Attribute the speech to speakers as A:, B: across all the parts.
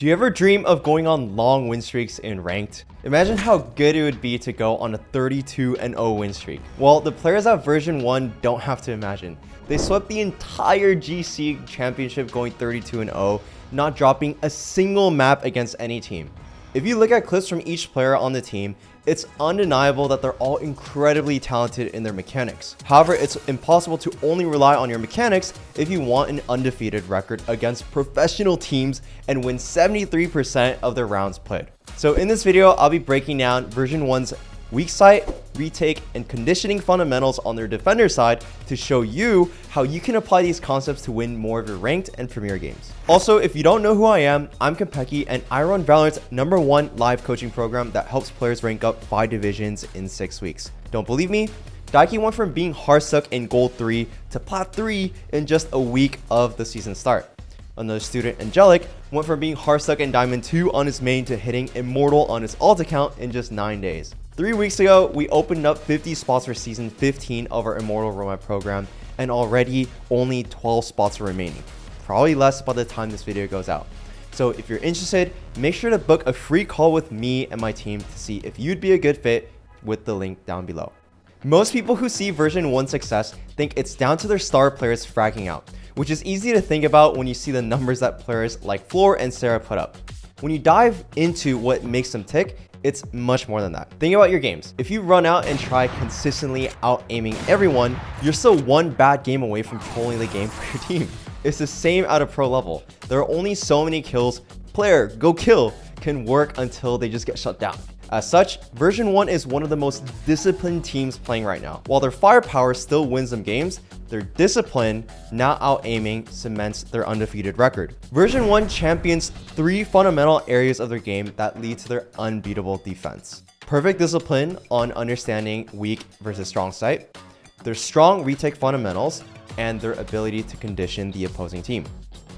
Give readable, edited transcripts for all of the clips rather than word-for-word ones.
A: Do you ever dream of going on long win streaks in ranked? Imagine how good it would be to go on a 32-0 win streak. Well, the players at version 1 don't have to imagine. They swept the entire GC championship going 32-0, not dropping a single map against any team. If you look at clips from each player on the team, it's undeniable that they're all incredibly talented in their mechanics. However, it's impossible to only rely on your mechanics if you want an undefeated record against professional teams and win 73% of their rounds played. So in this video, I'll be breaking down version 1's weak site, retake, and conditioning fundamentals on their defender side to show you how you can apply these concepts to win more of your ranked and premier games. Also, if you don't know who I am, I'm Kompeki and I run Valorant's #1 live coaching program that helps players rank up 5 divisions in 6 weeks. Don't believe me? Daiki went from being hard stuck in Gold 3 to Plat 3 in just a week of the season start. Another student, Angelic, went from being hard stuck in Diamond 2 on his main to hitting Immortal on his alt account in just 9 days. 3 weeks ago, we opened up 50 spots for Season 15 of our Immortal roadmap program, and already only 12 spots are remaining. Probably less by the time this video goes out. So if you're interested, make sure to book a free call with me and my team to see if you'd be a good fit with the link down below. Most people who see version 1 success think it's down to their star players fragging out, which is easy to think about when you see the numbers that players like Floor and Sarah put up. When you dive into what makes them tick, it's much more than that. Think about your games. If you run out and try consistently out-aiming everyone, you're still one bad game away from trolling the game for your team. It's the same at a pro level. There are only so many kills player go kill can work until they just get shut down. As such, version 1 is one of the most disciplined teams playing right now. While their firepower still wins them games, their discipline, not out-aiming, cements their undefeated record. Version 1 champions 3 fundamental areas of their game that lead to their unbeatable defense. Perfect discipline on understanding weak versus strong site, their strong retake fundamentals, and their ability to condition the opposing team.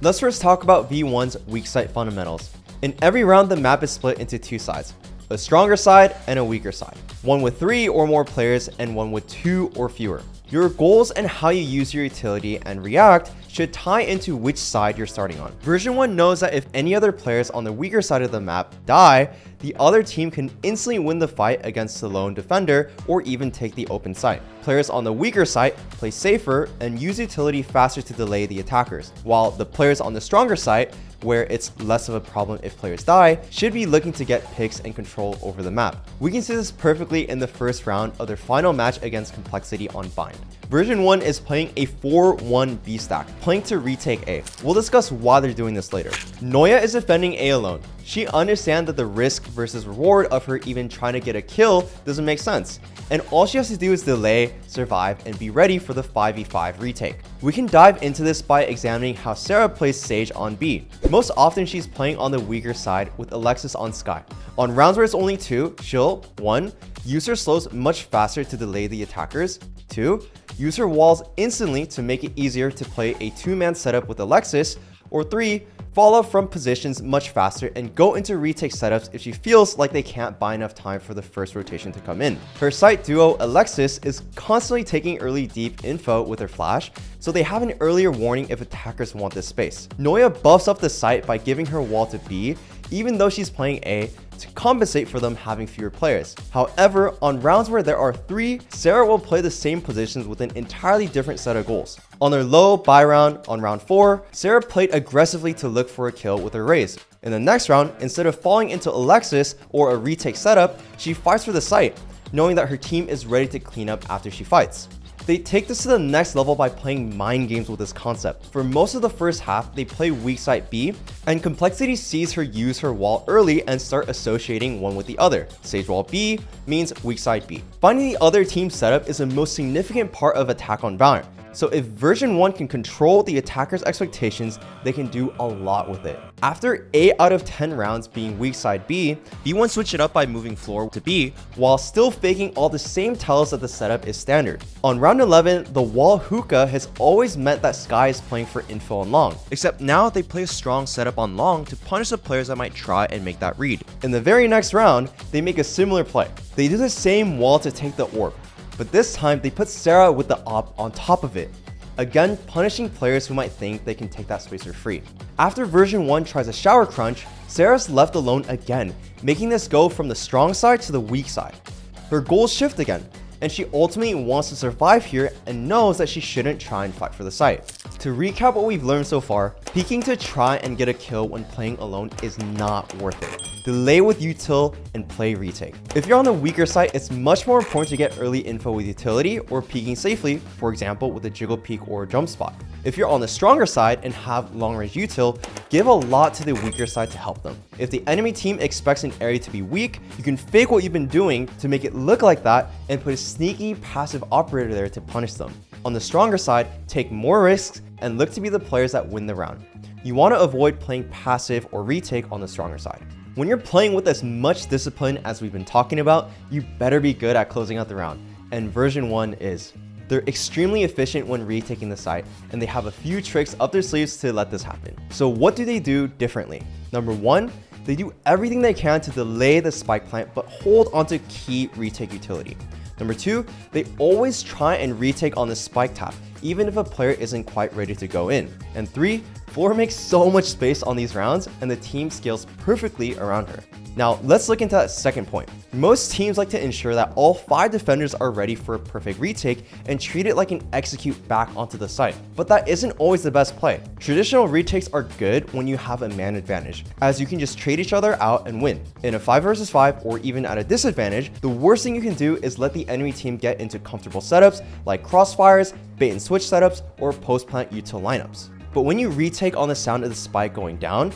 A: Let's first talk about V1's weak site fundamentals. In every round, the map is split into 2 sides. A stronger side and a weaker side. One with 3 or more players and one with 2 or fewer. Your goals and how you use your utility and react should tie into which side you're starting on. Version 1 knows that if any other players on the weaker side of the map die, the other team can instantly win the fight against the lone defender or even take the open site. Players on the weaker side play safer and use utility faster to delay the attackers, while the players on the stronger side, where it's less of a problem if players die, should be looking to get picks and control over the map. We can see this perfectly in the first round of their final match against Complexity on Bind. Version 1 is playing a 4-1 B stack, playing to retake A. We'll discuss why they're doing this later. Noya is defending A alone. She understands that the risk versus reward of her even trying to get a kill doesn't make sense, and all she has to do is delay, survive, and be ready for the 5v5 retake. We can dive into this by examining how Sarah plays Sage on B. Most often she's playing on the weaker side with Alexis on Sky. On rounds where it's only 2, she'll 1. Use her slows much faster to delay the attackers. 2. Use her walls instantly to make it easier to play a 2-man setup with Alexis. Or 3. Fall up from positions much faster and go into retake setups if she feels like they can't buy enough time for the first rotation to come in. Her site duo Alexis is constantly taking early deep info with her flash, so they have an earlier warning if attackers want this space. Noya buffs up the site by giving her wall to B, even though she's playing A, to compensate for them having fewer players. However, on rounds where there are 3, Sarah will play the same positions with an entirely different set of goals. On their low buy round on round 4, Sarah played aggressively to look for a kill with her raise. In the next round, instead of falling into Alexis or a retake setup, she fights for the site, knowing that her team is ready to clean up after she fights. They take this to the next level by playing mind games with this concept. For most of the first half, they play weak side B, and Complexity sees her use her wall early and start associating one with the other. Sage wall B means weak side B. Finding the other team's setup is the most significant part of attack on Valorant. So if version 1 can control the attacker's expectations, they can do a lot with it. After 8 out of 10 rounds being weak side B, V1 switched it up by moving Floor to B, while still faking all the same tells that the setup is standard. On round 11, the wall hookah has always meant that Sky is playing for info on long, except now they play a strong setup on long to punish the players that might try and make that read. In the very next round, they make a similar play. They do the same wall to take the orb, but this time they put Sarah with the op on top of it. again punishing players who might think they can take that space for free. After version 1 tries a shower crunch, Sarah's left alone again, making this go from the strong side to the weak side. Her goals shift again, and she ultimately wants to survive here and knows that she shouldn't try and fight for the site. To recap what we've learned so far, peeking to try and get a kill when playing alone is not worth it. Delay with util and play retake. If you're on the weaker side, it's much more important to get early info with utility or peeking safely, for example with a jiggle peek or a jump spot. If you're on the stronger side and have long range util, give a lot to the weaker side to help them. If the enemy team expects an area to be weak, you can fake what you've been doing to make it look like that and put a sneaky passive operator there to punish them. On the stronger side, take more risks and look to be the players that win the round. You want to avoid playing passive or retake on the stronger side. When you're playing with as much discipline as we've been talking about, you better be good at closing out the round, and version 1 is. They're extremely efficient when retaking the site, and they have a few tricks up their sleeves to let this happen. So what do they do differently? Number 1, they do everything they can to delay the spike plant but hold onto key retake utility. Number 2, they always try and retake on the spike tap, even if a player isn't quite ready to go in. And 3, Floor makes so much space on these rounds and the team scales perfectly around her. Now let's look into that second point. Most teams like to ensure that all 5 defenders are ready for a perfect retake and treat it like an execute back onto the site. But that isn't always the best play. Traditional retakes are good when you have a man advantage, as you can just trade each other out and win. In a 5 versus 5 or even at a disadvantage, the worst thing you can do is let the enemy team get into comfortable setups like crossfires, bait and switch setups, or post plant util lineups. But when you retake on the sound of the spike going down,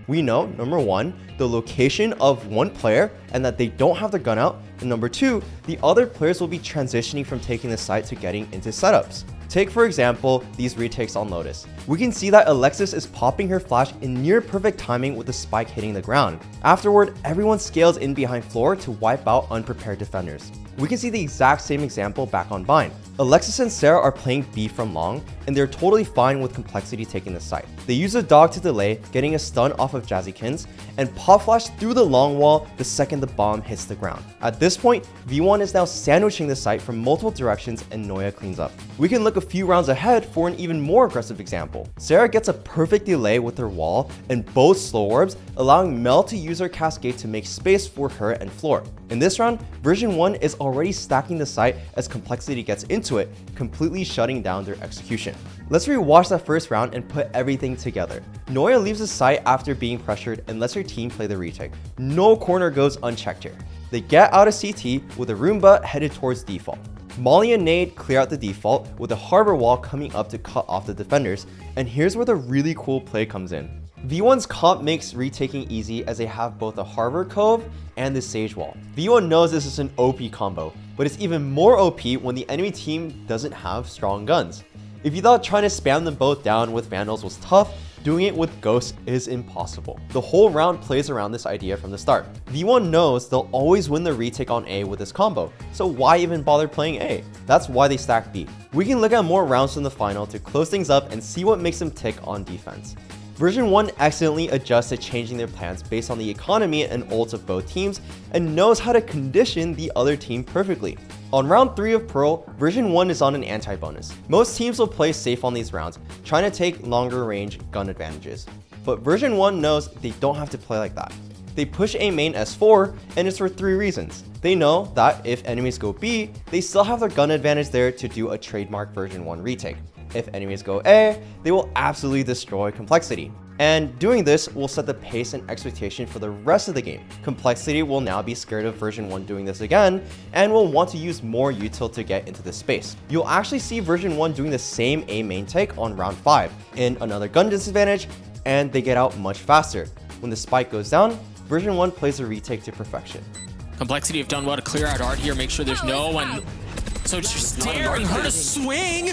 A: we know, number 1, the location of one player and that they don't have their gun out, and number 2, the other players will be transitioning from taking the site to getting into setups. Take for example these retakes on Lotus. We can see that Alexis is popping her flash in near perfect timing with the spike hitting the ground. Afterward, everyone scales in behind Floor to wipe out unprepared defenders. We can see the exact same example back on Bind. Alexis and Sarah are playing B from long, and they're totally fine with Complexity taking the site. They use a dog to delay, getting a stun off of Jazzykins, and pop flash through the long wall the second the bomb hits the ground. At this point, V1 is now sandwiching the site from multiple directions and Noya cleans up. We can look a few rounds ahead for an even more aggressive example. Sarah gets a perfect delay with her wall and both slow orbs, allowing Mel to use her cascade to make space for her and Floor. In this round, version 1 is already stacking the site as Complexity gets into it, completely shutting down their execution. Let's rewatch that first round and put everything together. Noya leaves the site after being pressured and lets her team play the retake. No corner goes unchecked here. They get out of CT with a Roomba headed towards default. Molly and Nade clear out the default with a harbor wall coming up to cut off the defenders, and here's where the really cool play comes in. V1's comp makes retaking easy as they have both a harbor cove and the sage wall. V1 knows this is an OP combo, but it's even more OP when the enemy team doesn't have strong guns. If you thought trying to spam them both down with Vandals was tough, doing it with Ghosts is impossible. The whole round plays around this idea from the start. V1 knows they'll always win the retake on A with this combo, so why even bother playing A? That's why they stack B. We can look at more rounds from the final to close things up and see what makes them tick on defense. Version 1 accidentally adjusts to changing their plans based on the economy and ults of both teams and knows how to condition the other team perfectly. On round 3 of Pearl, version 1 is on an anti-bonus. Most teams will play safe on these rounds, trying to take longer range gun advantages. But version 1 knows they don't have to play like that. They push A main S4, and it's for 3 reasons. They know that if enemies go B, they still have their gun advantage there to do a trademark version 1 retake. If enemies go A, they will absolutely destroy Complexity. And doing this will set the pace and expectation for the rest of the game. Complexity will now be scared of version 1 doing this again, and will want to use more util to get into this space. You'll actually see version 1 doing the same A main take on round 5, in another gun disadvantage, and they get out much faster. When the spike goes down, version 1 plays a retake to perfection.
B: Complexity have done well to clear out art here, make sure there's no one. So just daring her to swing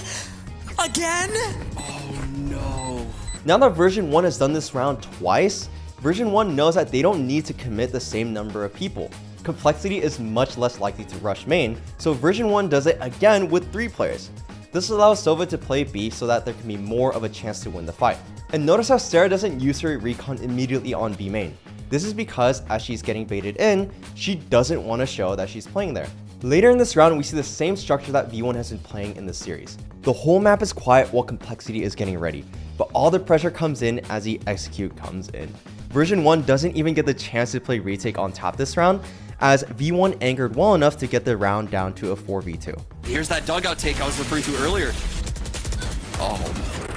B: again?
C: Oh no.
A: Now that version 1 has done this round twice, version 1 knows that they don't need to commit the same number of people. Complexity is much less likely to rush main, so version 1 does it again with 3 players. This allows Sova to play B so that there can be more of a chance to win the fight. And notice how Sarah doesn't use her recon immediately on B main. This is because as she's getting baited in, she doesn't want to show that she's playing there. Later in this round, we see the same structure that V1 has been playing in this series. The whole map is quiet while Complexity is getting ready, but all the pressure comes in as the execute comes in. Version 1 doesn't even get the chance to play retake on top this round, as V1 anchored well enough to get the round down to a 4v2.
C: Here's that dugout take I was referring to earlier. Oh,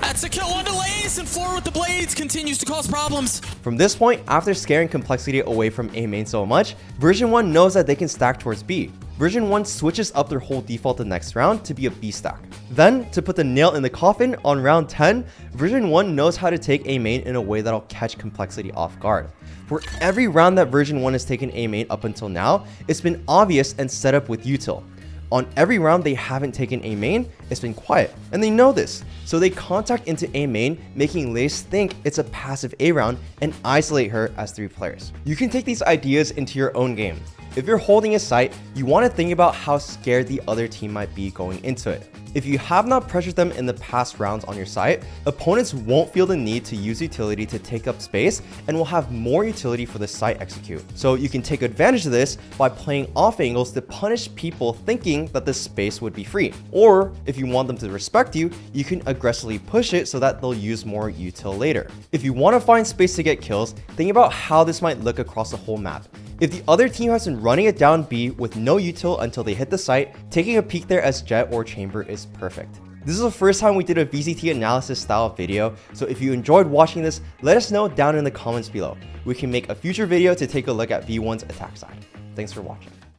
B: That's a kill on delays, and 4 with the blades continues to cause problems.
A: From this point, after scaring Complexity away from A main so much, Version 1 knows that they can stack towards B. Version 1 switches up their whole default the next round to be a B stack. Then, to put the nail in the coffin on round 10, Version 1 knows how to take A main in a way that'll catch Complexity off guard. For every round that Version 1 has taken A main up until now, it's been obvious and set up with util. On every round they haven't taken A main, it's been quiet, and they know this, so they contact into A main, making Lace think it's a passive A round and isolate her as 3 players. You can take these ideas into your own game. If you're holding a site, you want to think about how scared the other team might be going into it. If you have not pressured them in the past rounds on your site, opponents won't feel the need to use utility to take up space and will have more utility for the site execute. So you can take advantage of this by playing off angles to punish people thinking that the space would be free. Or if you want them to respect you, you can aggressively push it so that they'll use more util later. If you want to find space to get kills, think about how this might look across the whole map. If the other team has been running it down B with no util until they hit the site, taking a peek there as Jet or Chamber is perfect. This is the first time we did a VCT analysis style video, so if you enjoyed watching this, let us know down in the comments below. We can make a future video to take a look at V1's attack side. Thanks for watching.